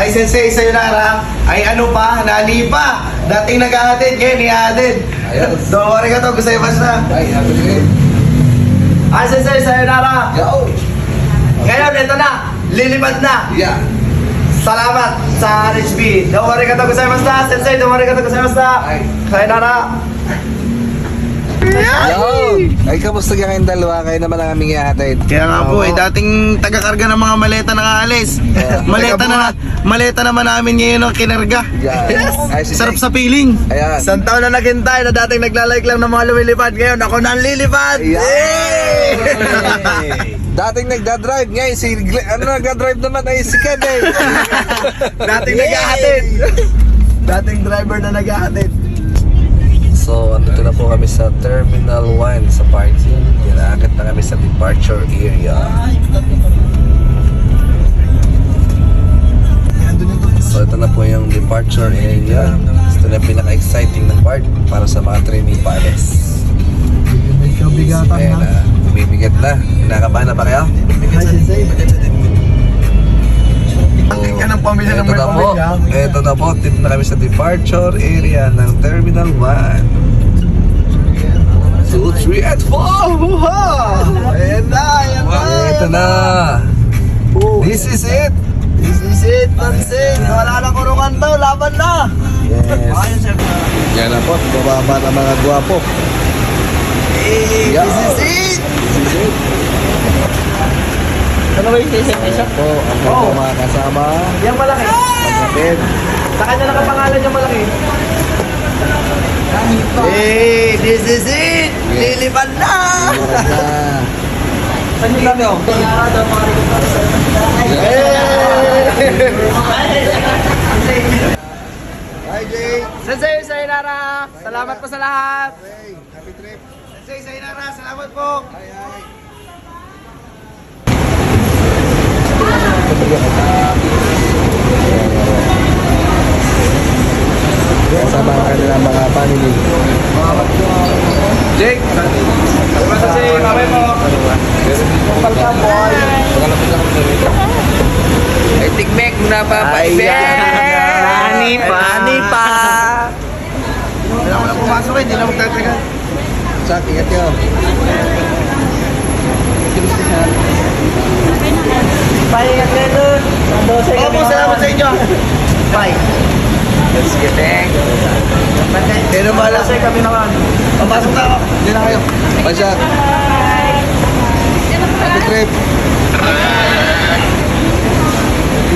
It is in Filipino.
Ay, Sensei, sa'yo na ay ano pa, nalipa. Dating nag-ahatid, ngayon i-ahatid. Ayos. Don't worry ka to, gusto yung basta. Ay, happy rin. Ay, Sensei, sa'yo na Yo! Ngayon, ito na. Lilipad na. Yeah. Salamat sa RHB. Don't worry ka to, gusto yung basta. Sensei, don't worry ka to, gusto yung basta. Ay. Sa'yo na. Yo! Ay, kamusta ka kayong dalawa? Kayo naman ang aming ihatid. Kaya nga po, dating taga-karga ng mga maleta nakaalis. Maleta naman namin ngayon ang kinarga. Yeah. Ay, si Sarap Jake. sa feeling. Ayan. Isang taon na naghintay na dating naglalike lang ng mga lumilipad. Ngayon ako na ang lilipad. Yeah. Yay! Dating nagdadrive, ngayon si nagdadrive naman ay si Ken eh. Dating nag-ahatid. Dating driver na nag-ahatid. So, andito na po kami sa Terminal 1 sa parking. Inaakit na kami sa departure area. So, ito na po yung departure area. Ito na yung pinaka-exciting na part para sa mga trainee pilots. Ayan na, bumibigat na. Kinakabahan na ba kayo? Yan ang pamilya ng Ito may na po. pamilya. Ito na po. Dito na kami sa departure area ng Terminal 1. 2, 3, and 4! Ayan na, ayan na. Ito na! This is it! This is it, Pansin. Wala na kurungan daw, laban na. Yes! Yan na po, bababa ng mga gwapo. Hey, Yeah. this is it. Ano ba yung station? Po, ang oh. Mga kasama. Yung malaki. Pagkatid. Sa kanya nakapangalan yung malaki. Hey, this is it. Yes. Lilipad na. Yan na. Saan yung dami oh? Hi, Jay! Sensei, Sayonara. Salamat po sa lahat. Hey, happy trip! Sensei, Sayonara. Salamat po. Hi, hi! Kasama ang kanilang mga family. Jake! Sensei, babay po. Ay, tikmek na pa, Ani pa. Hindi na pumasok eh. Hindi na magtatagal. Sak, ingat yun. Pahingat kayo dun. Opo, salamat sa inyo. Bye. Let's get back. Pero malas eh kami naman. Papasok na ako. Hindi na kayo. Bye, Sak. Happy trip.